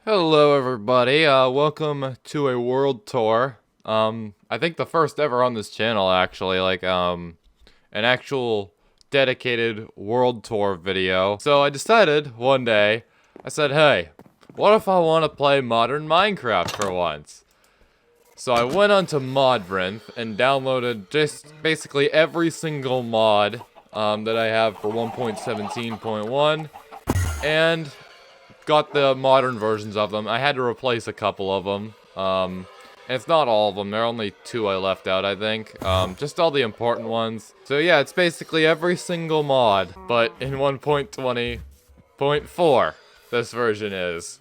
Hello everybody, welcome to a world tour. I think the first ever on this channel actually, an actual dedicated world tour video. So I decided one day, I said, hey, what if I want to play modern Minecraft for once? So I went onto Modrinth and downloaded just basically every single mod that I have for 1.17.1, and got the modern versions of them. I had to replace a couple of them. And it's not all of them. There are only two I left out, I think. Just all the important ones. So yeah, it's basically every single mod, but in 1.20.4, this version is.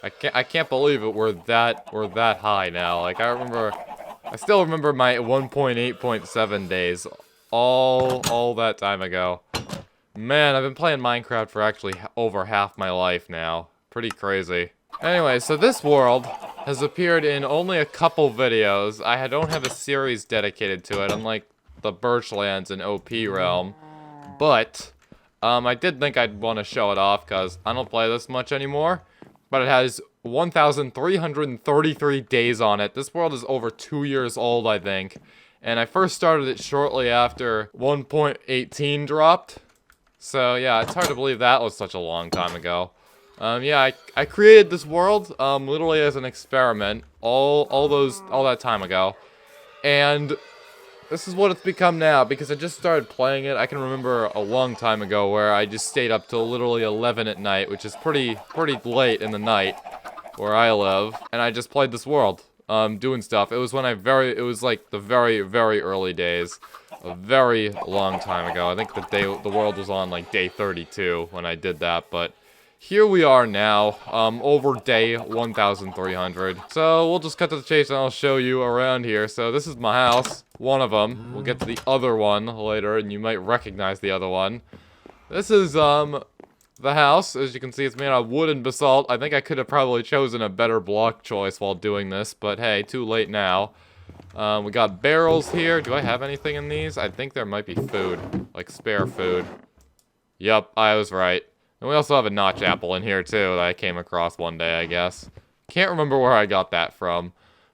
I can't believe it. We're that high now. Like I still remember my 1.8.7 days, all that time ago. Man, I've been playing Minecraft for actually over half my life now. Pretty crazy. Anyway, so this world has appeared in only a couple videos. I don't have a series dedicated to it, unlike the Birchlands and OP Realm. But, I did think I'd want to show it off, because I don't play this much anymore. But it has 1,333 days on it. This world is over 2 years old, I think. And I first started it shortly after 1.18 dropped. So yeah, it's hard to believe that was such a long time ago. Yeah, I created this world, literally as an experiment, all that time ago. And this is what it's become now, because I just started playing it. I can remember a long time ago where I just stayed up till literally 11 at night, which is pretty late in the night where I live. And I just played this world, doing stuff. It was when it was like the very early days. A very long time ago. I think the world was on like day 32 when I did that, but here we are now, over day 1,300. So we'll just cut to the chase and I'll show you around here. So this is my house, one of them. We'll get to the other one later and you might recognize the other one. This is, the house. As you can see, it's made out of wood and basalt. I think I could have probably chosen a better block choice while doing this, but hey, too late now. We got barrels here. Do I have anything in these? I think there might be food, like spare food. Yup, I was right. And we also have a notch apple in here too that I came across one day, I guess. Can't remember where I got that from.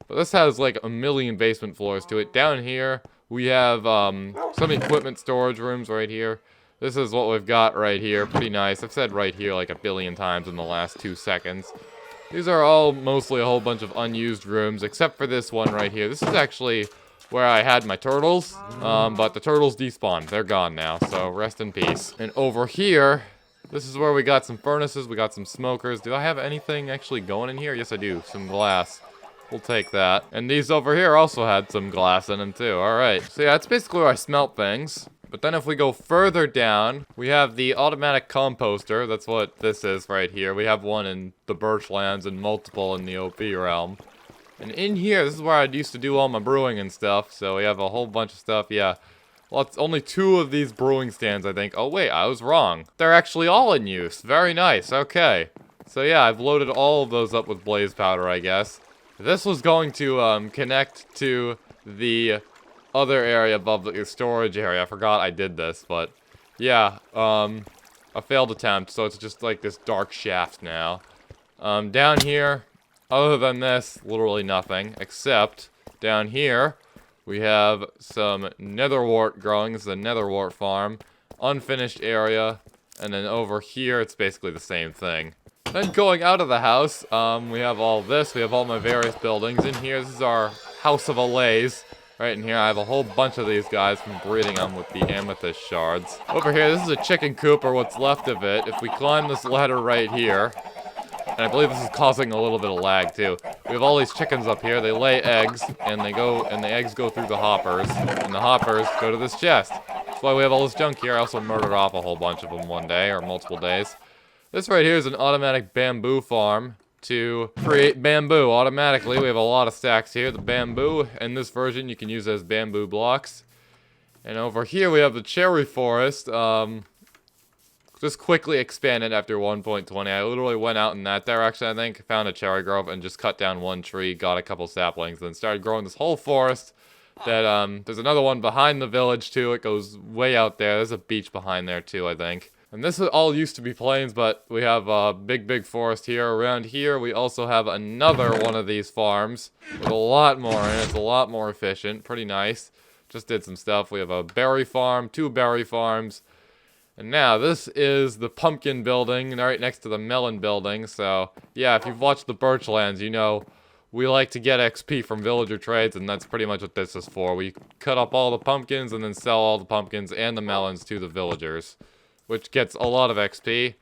But this has like a million basement floors to it. Down here, we have some equipment storage rooms right here. This is what we've got right here. Pretty nice. I've said right here like a billion times in the last 2 seconds. These are all mostly a whole bunch of unused rooms, except for this one right here. This is actually where I had my turtles, but the turtles despawned. They're gone now, so rest in peace. And over here, this is where we got some furnaces, we got some smokers. Do I have anything actually going in here? Yes, I do. Some glass. We'll take that. And these over here also had some glass in them, too. Alright. So yeah, that's basically where I smelt things. But then if we go further down, we have the automatic composter. That's what this is right here. We have one in the Birchlands and multiple in the OP realm. And in here, this is where I used to do all my brewing and stuff. So we have a whole bunch of stuff, yeah. Well, it's only 2 of these brewing stands, I think. Oh, wait, I was wrong. They're actually all in use. Very nice, okay. So yeah, I've loaded all of those up with blaze powder, I guess. This was going to connect to the other area above the storage area. I forgot I did this, but yeah, a failed attempt, so it's just like this dark shaft now. Down here, other than this, literally nothing, except down here, we have some netherwort growing. This is a netherwort farm, unfinished area, and then over here, it's basically the same thing. Then going out of the house, we have all this, we have all my various buildings. In here, this is our House of Allays. Right in here, I have a whole bunch of these guys from breeding them with the amethyst shards. Over here, this is a chicken coop, or what's left of it. If we climb this ladder right here, and I believe this is causing a little bit of lag too. We have all these chickens up here, they lay eggs, and the eggs go through the hoppers, and the hoppers go to this chest. That's why we have all this junk here. I also murdered off a whole bunch of them one day, or multiple days. This right here is an automatic bamboo farm to create bamboo automatically. We have a lot of stacks here. The bamboo in this version you can use as bamboo blocks. And over here we have the cherry forest. Just quickly expanded after 1.20. I literally went out in that direction, I think, found a cherry grove and just cut down one tree, got a couple saplings, then started growing this whole forest. That there's another one behind the village too. It goes way out there. There's a beach behind there too, I think. And this all used to be plains, but we have a big forest here. Around here, we also have another one of these farms with a lot more in it. It's a lot more efficient. Pretty nice. Just did some stuff. We have a berry farm, 2 berry farms. And now, this is the pumpkin building right next to the melon building. So, yeah, if you've watched the Birchlands, you know we like to get XP from villager trades, and that's pretty much what this is for. We cut up all the pumpkins and then sell all the pumpkins and the melons to the villagers, which gets a lot of XP.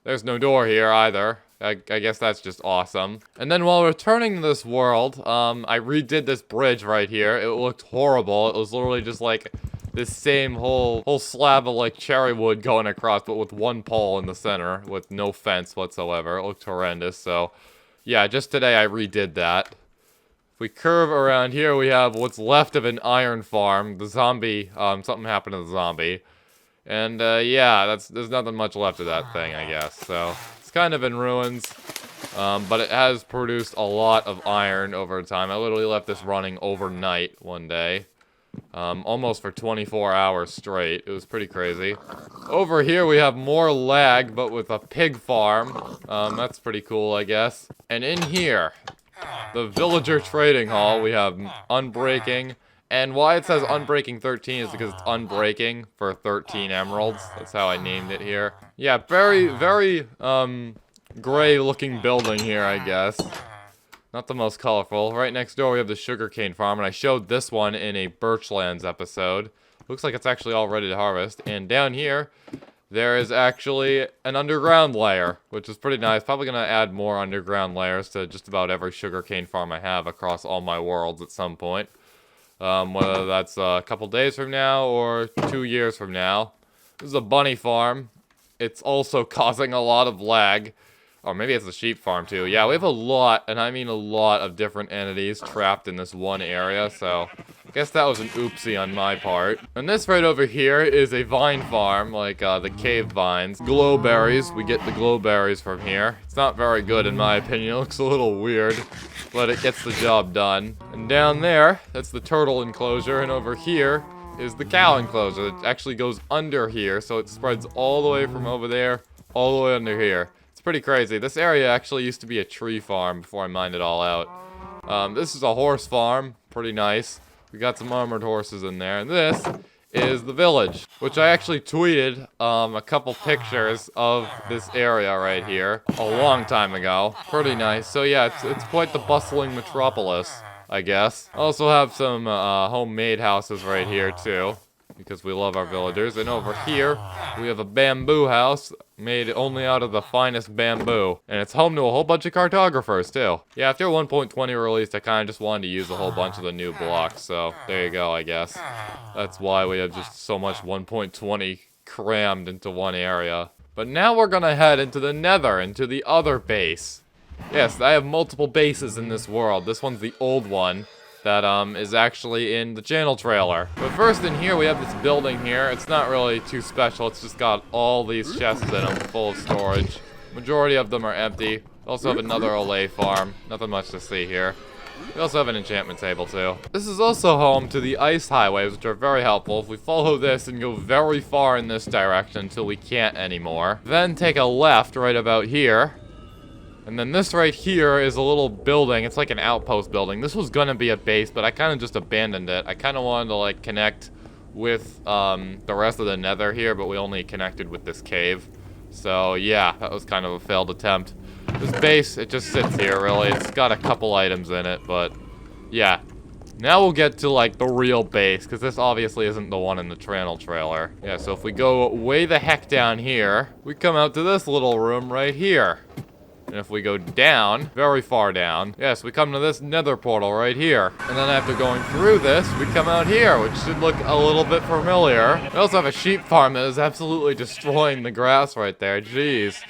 There's no door here either. I guess that's just awesome. And then while returning to this world, I redid this bridge right here. It looked horrible. It was literally just like this same whole slab of like cherry wood going across, but with one pole in the center with no fence whatsoever. It looked horrendous. So yeah, just today I redid that. If we curve around here, we have what's left of an iron farm. The zombie, something happened to the zombie. And, yeah, there's nothing much left of that thing, I guess. So, it's kind of in ruins, but it has produced a lot of iron over time. I literally left this running overnight one day, almost for 24 hours straight. It was pretty crazy. Over here, we have more lag, but with a pig farm. That's pretty cool, I guess. And in here, the villager trading hall, we have unbreaking. And why it says Unbreaking 13 is because it's unbreaking for 13 emeralds. That's how I named it here. Yeah, very gray-looking building here, I guess. Not the most colorful. Right next door, we have the sugarcane farm, and I showed this one in a Birchlands episode. Looks like it's actually all ready to harvest. And down here, there is actually an underground layer, which is pretty nice. Probably going to add more underground layers to just about every sugarcane farm I have across all my worlds at some point. Whether that's a couple days from now or 2 years from now. This is a bunny farm. It's also causing a lot of lag. Or maybe it's a sheep farm too. Yeah, we have a lot, and I mean a lot of different entities trapped in this one area, so I guess that was an oopsie on my part. And this right over here is a vine farm, like the cave vines. Glowberries, we get the glowberries from here. It's not very good in my opinion, it looks a little weird, but it gets the job done. And down there, that's the turtle enclosure, and over here is the cow enclosure. It actually goes under here, so it spreads all the way from over there, all the way under here. It's pretty crazy. This area actually used to be a tree farm before I mined it all out. This is a horse farm, pretty nice. We got some armored horses in there, and this is the village, which I actually tweeted a couple pictures of this area right here a long time ago. Pretty nice. So yeah, it's quite the bustling metropolis, I guess. Also have some homemade houses right here too, because we love our villagers. And over here, we have a bamboo house made only out of the finest bamboo. And it's home to a whole bunch of cartographers too. Yeah, after 1.20 released, I kind of just wanted to use a whole bunch of the new blocks. So there you go, I guess. That's why we have just so much 1.20 crammed into one area. But now we're gonna head into the Nether, into the other base. Yes, I have multiple bases in this world. This one's the old one that is actually in the channel trailer. But first in here, we have this building here. It's not really too special. It's just got all these chests in them full of storage. Majority of them are empty. We also have another Olay farm. Nothing much to see here. We also have an enchantment table too. This is also home to the ice highways, which are very helpful. If we follow this and go very far in this direction until we can't anymore, then take a left right about here. And then this right here is a little building. It's like an outpost building. This was gonna be a base, but I kind of just abandoned it. I kind of wanted to like connect with the rest of the Nether here, but we only connected with this cave. So yeah, that was kind of a failed attempt. This base, it just sits here really. It's got a couple items in it, but yeah. Now we'll get to like the real base, because this obviously isn't the one in the channel trailer. Yeah, so if we go way the heck down here, we come out to this little room right here. And if we go down, very far down, yes, we come to this nether portal right here. And then after going through this, we come out here, which should look a little bit familiar. We also have a sheep farm that is absolutely destroying the grass right there, jeez.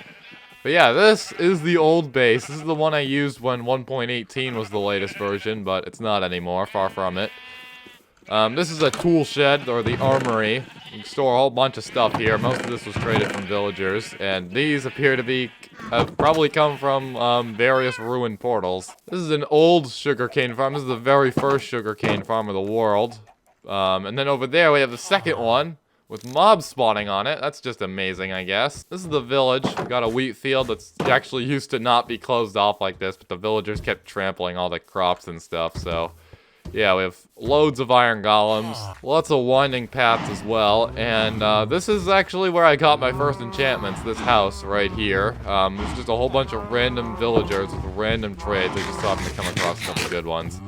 But yeah, this is the old base. This is the one I used when 1.18 was the latest version, but it's not anymore, far from it. This is a tool shed, or the armory. You can store a whole bunch of stuff here. Most of this was traded from villagers, and these appear to have probably come from various ruined portals. This is an old sugarcane farm. This is the very first sugarcane farm of the world. And then over there we have the second one, with mobs spawning on it. That's just amazing, I guess. This is the village. We got a wheat field that's actually used to not be closed off like this, but the villagers kept trampling all the crops and stuff, so... Yeah, we have loads of iron golems, lots of winding paths as well, and this is actually where I got my first enchantments, this house right here. There's just a whole bunch of random villagers with random trades. I just happened to come across a couple good ones.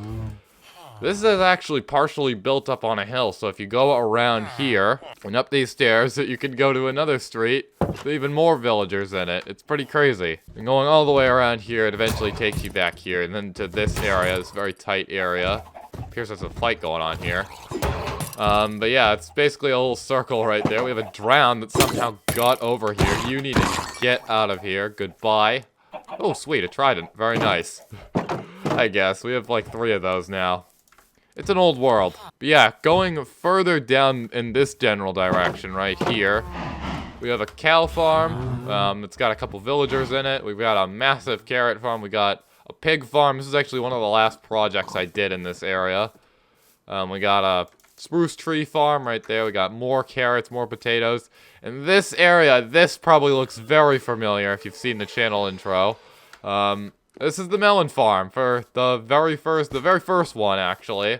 This is actually partially built up on a hill, so if you go around here and up these stairs, you can go to another street with even more villagers in it. It's pretty crazy. And going all the way around here, it eventually takes you back here, and then to this area, this very tight area. Appears there's a fight going on here. But yeah, it's basically a little circle right there. We have a drown that somehow got over here. You need to get out of here. Goodbye. Oh, sweet, a trident. Very nice. I guess. We have like 3 of those now. It's an old world. But yeah, going further down in this general direction right here, we have a cow farm. It's got a couple villagers in it. We've got a massive carrot farm. We got a pig farm. This is actually one of the last projects I did in this area. We got a spruce tree farm right there. We got more carrots, more potatoes. And this area, this probably looks very familiar if you've seen the channel intro. This is the melon farm for the very first one actually.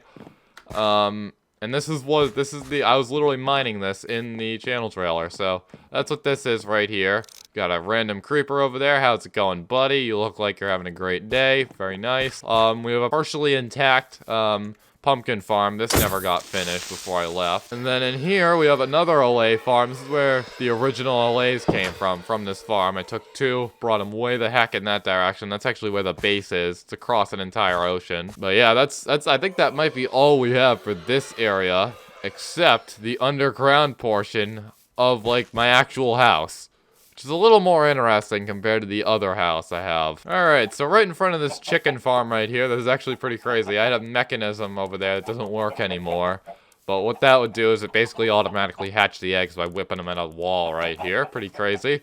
And this is I was literally mining this in the channel trailer. So that's what this is right here. Got a random creeper over there. How's it going, buddy? You look like you're having a great day. Very nice. We have a partially intact pumpkin farm. This never got finished before I left. And then in here, we have another allay farm. This is where the original allays came from this farm. I took 2, brought them way the heck in that direction. That's actually where the base is. It's across an entire ocean. But yeah, that's I think that might be all we have for this area, except the underground portion of, like, my actual house. Which is a little more interesting compared to the other house I have. Alright, so right in front of this chicken farm right here, this is actually pretty crazy. I had a mechanism over there that doesn't work anymore. But what that would do is it basically automatically hatch the eggs by whipping them at a wall right here. Pretty crazy.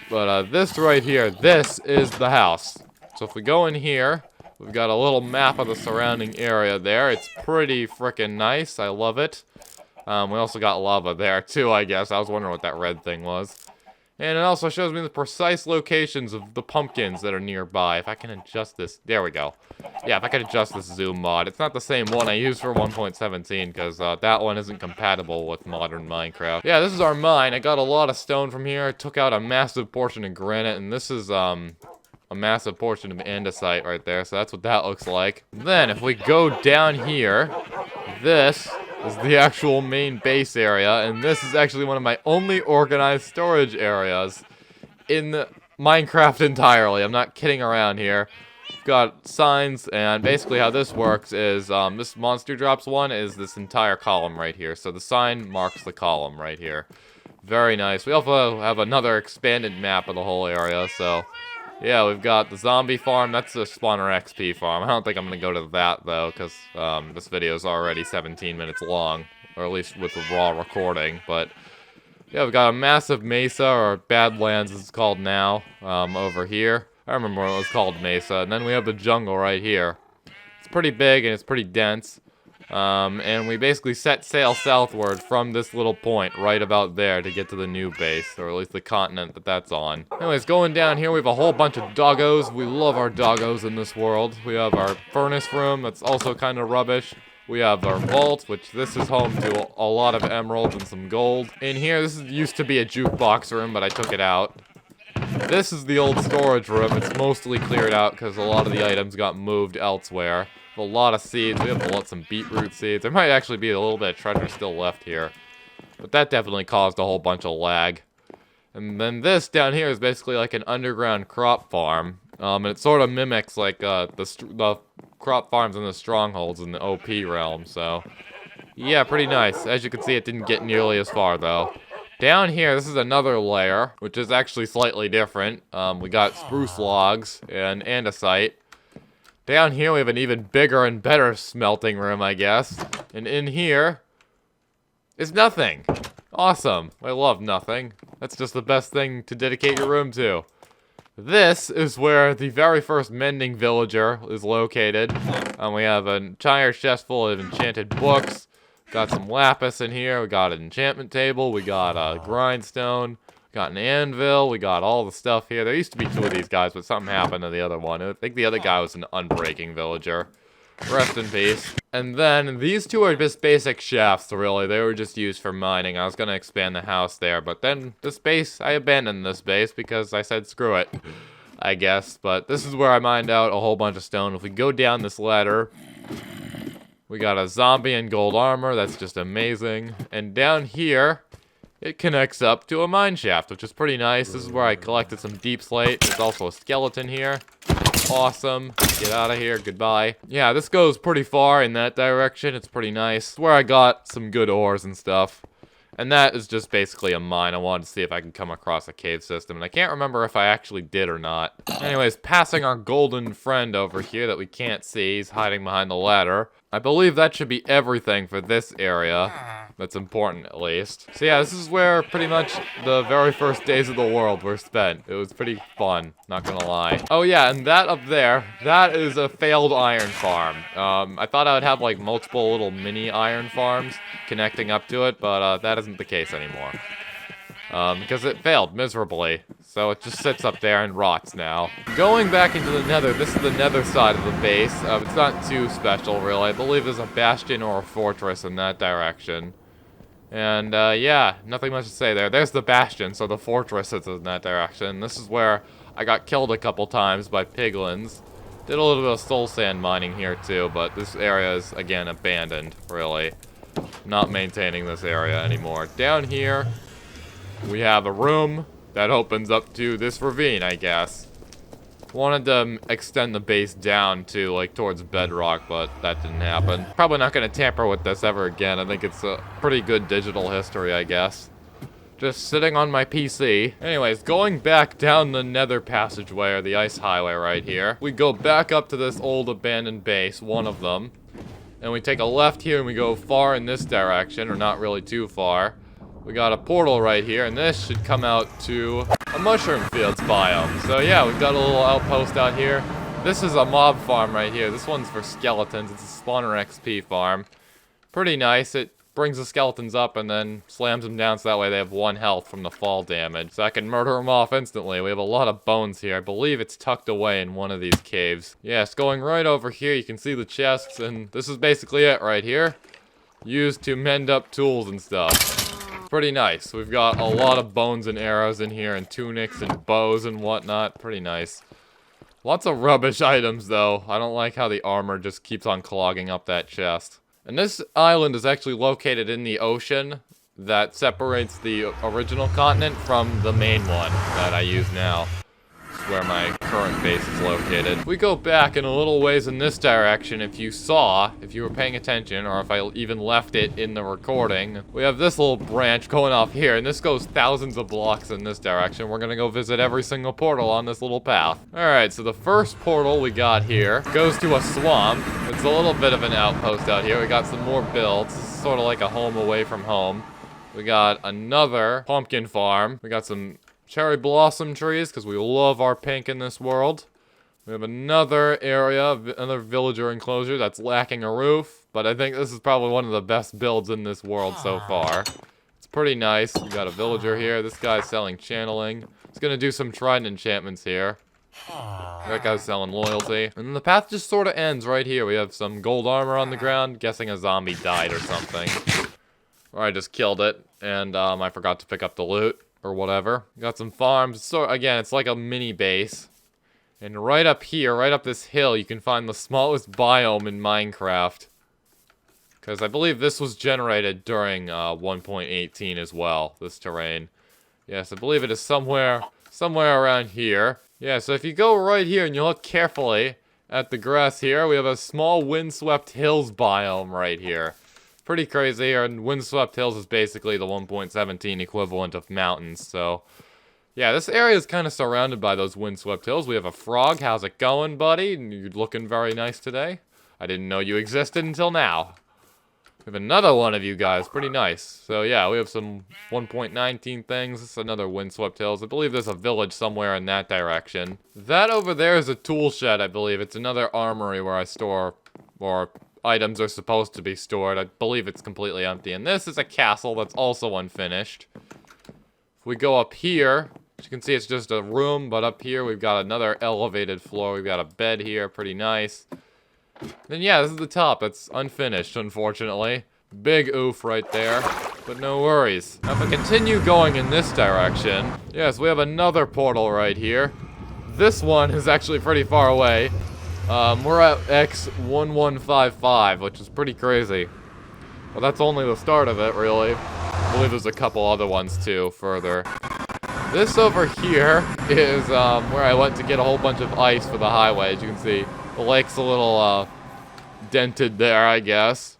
But this right here, this is the house. So if we go in here, we've got a little map of the surrounding area there. It's pretty freaking nice. I love it. We also got lava there too, I guess. I was wondering what that red thing was. And it also shows me the precise locations of the pumpkins that are nearby. If I can adjust this, there we go. Yeah, if I can adjust this zoom mod. It's not the same one I used for 1.17 because that one isn't compatible with modern Minecraft. Yeah, this is our mine. I got a lot of stone from here. I took out a massive portion of granite, and this is a massive portion of andesite right there. So that's what that looks like. Then if we go down here, this is the actual main base area, and this is actually one of my only organized storage areas in Minecraft entirely. I'm not kidding around here. We've got signs, and basically how this works is this monster drops one is this entire column right here. So the sign marks the column right here. Very nice. We also have another expanded map of the whole area, so yeah, we've got the zombie farm. That's the spawner XP farm. I don't think I'm going to go to that, though, because this video is already 17 minutes long, or at least with the raw recording. But yeah, we've got a massive mesa, or Badlands as it's called now, over here. I remember when it was called mesa. And then we have the jungle right here. It's pretty big, and it's pretty dense. And we basically set sail southward from this little point right about there to get to the new base, or at least the continent that that's on. Anyways, going down here, we have a whole bunch of doggos. We love our doggos in this world. We have our furnace room that's also kind of rubbish. We have our vault, which this is home to a lot of emeralds and some gold. In here, this used to be a jukebox room, but I took it out. This is the old storage room. It's mostly cleared out because a lot of the items got moved elsewhere. A lot of seeds. We have some beetroot seeds. There might actually be a little bit of treasure still left here. But that definitely caused a whole bunch of lag. And then this down here is basically like an underground crop farm. And it sort of mimics like the crop farms in the strongholds in the OP realm. So yeah, pretty nice. As you can see, it didn't get nearly as far though. Down here, this is another layer, which is actually slightly different. We got spruce logs and andesite. Down here, we have an even bigger and better smelting room, I guess. And in here is nothing. Awesome. I love nothing. That's just the best thing to dedicate your room to. This is where the very first mending villager is located. We have an entire chest full of enchanted books, Got some lapis in here. We got an enchantment table. We got a grindstone. We got an anvil. We got all the stuff here. There used to be 2 of these guys, but something happened to the other one. I think the other guy was an unbreaking villager. Rest in peace. And then these 2 are just basic shafts, really. They were just used for mining. I was going to expand the house there, but then this base, I abandoned this base because I said screw it, I guess. But this is where I mined out a whole bunch of stone. If we go down this ladder, we got a zombie in gold armor. That's just amazing. And down here, it connects up to a mine shaft, which is pretty nice. This is where I collected some deep slate. There's also a skeleton here. Awesome. Get out of here. Goodbye. Yeah, this goes pretty far in that direction. It's pretty nice. It's where I got some good ores and stuff. And that is just basically a mine. I wanted to see if I can come across a cave system. And I can't remember if I actually did or not. Anyways, passing our golden friend over here that we can't see. He's hiding behind the ladder. I believe that should be everything for this area. That's important, at least. So yeah, this is where pretty much the very first days of the world were spent. It was pretty fun, not gonna lie. Oh yeah, and that up there, that is a failed iron farm. I thought I would have like multiple little mini iron farms connecting up to it, but that isn't the case anymore. Because it failed miserably. So it just sits up there and rots now. Going back into the nether, this is the nether side of the base. It's not too special, really. I believe there's a bastion or a fortress in that direction. And, yeah, nothing much to say there. There's the bastion, so the fortress is in that direction. This is where I got killed a couple times by piglins. Did a little bit of soul sand mining here, too, but this area is, again, abandoned, really. Not maintaining this area anymore. Down here, we have a room that opens up to this ravine, I guess. Wanted to extend the base down to, like, towards bedrock, but that didn't happen. Probably not going to tamper with this ever again. I think it's a pretty good digital history, I guess. Just sitting on my PC. Anyways, going back down the nether passageway, or the ice highway right here. We go back up to this old abandoned base, one of them. And we take a left here and we go far in this direction, or not really too far. We got a portal right here, and this should come out to a mushroom fields biome. So yeah, we've got a little outpost out here. This is a mob farm right here. This one's for skeletons. It's a spawner XP farm. Pretty nice. It brings the skeletons up and then slams them down so that way they have 1 health from the fall damage. So I can murder them off instantly. We have a lot of bones here. I believe it's tucked away in one of these caves. Yes, going right over here, you can see the chests, and this is basically it right here. Used to mend up tools and stuff. Pretty nice. We've got a lot of bones and arrows in here, and tunics and bows and whatnot. Pretty nice. Lots of rubbish items, though. I don't like how the armor just keeps on clogging up that chest. And this island is actually located in the ocean that separates the original continent from the main one that I use now. It's where my current base is located. We go back in a little ways in this direction. If you were paying attention, or if I even left it in the recording, we have this little branch going off here, and this goes thousands of blocks in this direction. We're gonna go visit every single portal on this little path. Alright, so the first portal we got here goes to a swamp. It's a little bit of an outpost out here. We got some more builds. This is sort of like a home away from home. We got another pumpkin farm. We got some cherry blossom trees, because we love our pink in this world. We have another area, another villager enclosure that's lacking a roof, but I think this is probably one of the best builds in this world so far. It's pretty nice. We got a villager here. This guy's selling channeling. He's gonna do some trident enchantments here. That guy's selling loyalty. And then the path just sort of ends right here. We have some gold armor on the ground. Guessing a zombie died or something. Or I just killed it, and I forgot to pick up the loot. Or whatever. Got some farms. So again, it's like a mini base. And right up here, right up this hill, you can find the smallest biome in Minecraft. Because I believe this was generated during 1.18 as well, this terrain. Yes, I believe it is somewhere around here. Yeah, so if you go right here and you look carefully at the grass here, we have a small windswept hills biome right here. Pretty crazy, and Windswept Hills is basically the 1.17 equivalent of mountains, so yeah, this area is kind of surrounded by those Windswept Hills. We have a frog. How's it going, buddy? You're looking very nice today. I didn't know you existed until now. We have another one of you guys. Pretty nice. So yeah, we have some 1.19 things. This is another Windswept Hills. I believe there's a village somewhere in that direction. That over there is a tool shed, I believe. It's another armory where I store, or items are supposed to be stored. I believe it's completely empty. And this is a castle that's also unfinished. If we go up here, as you can see, it's just a room, but up here we've got another elevated floor. We've got a bed here, pretty nice. Then yeah, this is the top. It's unfinished, unfortunately. Big oof right there, but no worries. Now if I continue going in this direction, yes, we have another portal right here. This one is actually pretty far away. We're at X1155, which is pretty crazy. Well, that's only the start of it, really. I believe there's a couple other ones, too, further. This over here is where I went to get a whole bunch of ice for the highway. As you can see, the lake's a little dented there, I guess.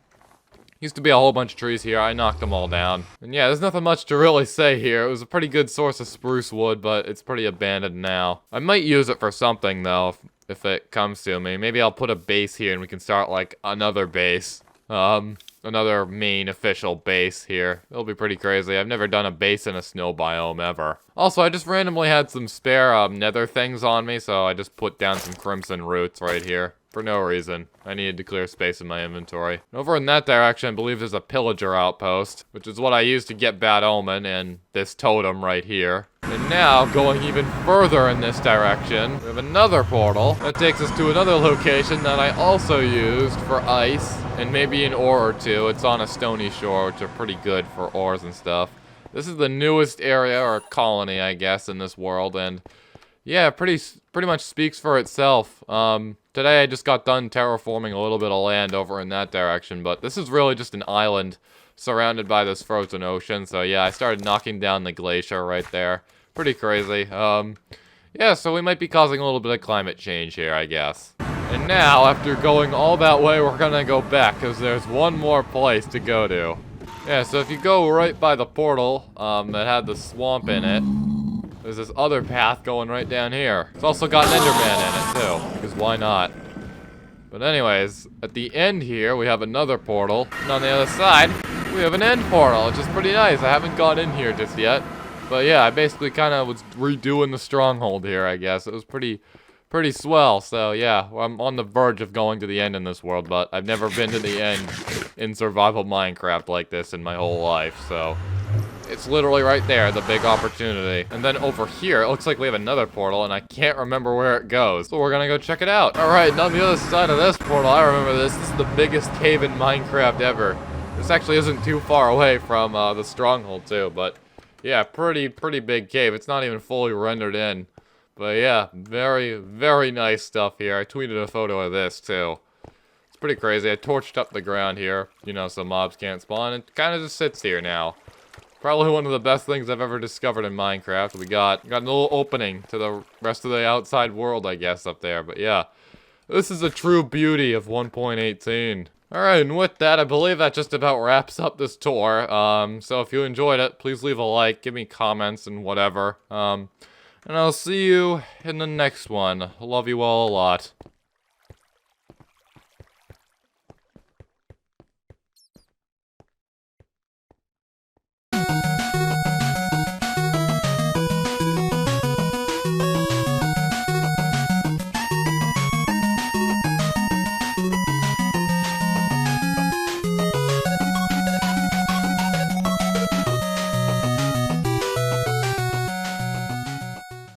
Used to be a whole bunch of trees here. I knocked them all down. And yeah, there's nothing much to really say here. It was a pretty good source of spruce wood, but it's pretty abandoned now. I might use it for something, though, if it comes to me. Maybe I'll put a base here and we can start, like, another base. Another main official base here. It'll be pretty crazy. I've never done a base in a snow biome ever. Also, I just randomly had some spare nether things on me, so I just put down some crimson roots right here. For no reason. I needed to clear space in my inventory. Over in that direction, I believe there's a pillager outpost, which is what I used to get Bad Omen and this totem right here. And now, going even further in this direction, we have another portal that takes us to another location that I also used for ice and maybe an ore or two. It's on a stony shore, which are pretty good for ores and stuff. This is the newest area, or colony, I guess, in this world, and yeah, pretty much speaks for itself. Today I just got done terraforming a little bit of land over in that direction, but this is really just an island surrounded by this frozen ocean. So yeah, I started knocking down the glacier right there. Pretty crazy. Yeah, so we might be causing a little bit of climate change here, I guess. And now, after going all that way, we're gonna go back, because there's one more place to go to. Yeah, so if you go right by the portal that had the swamp in it, there's this other path going right down here. It's also got an Enderman in it, too, because why not? But anyways, at the end here, we have another portal. And on the other side, we have an end portal, which is pretty nice. I haven't gone in here just yet. But yeah, I basically kind of was redoing the stronghold here, I guess. It was pretty swell. So yeah, I'm on the verge of going to the end in this world, but I've never been to the end in survival Minecraft like this in my whole life, so it's literally right there, the big opportunity. And then over here, it looks like we have another portal, and I can't remember where it goes. So we're gonna go check it out. Alright, and on the other side of this portal, I remember this. This is the biggest cave in Minecraft ever. This actually isn't too far away from the stronghold, too. But yeah, pretty big cave. It's not even fully rendered in. But yeah, very nice stuff here. I tweeted a photo of this, too. It's pretty crazy. I torched up the ground here, you know, so mobs can't spawn. It kind of just sits here now. Probably one of the best things I've ever discovered in Minecraft. We got a little opening to the rest of the outside world, I guess, up there. But yeah, this is a true beauty of 1.18. Alright, and with that, I believe that just about wraps up this tour. So if you enjoyed it, please leave a like, give me comments and whatever. And I'll see you in the next one. Love you all a lot.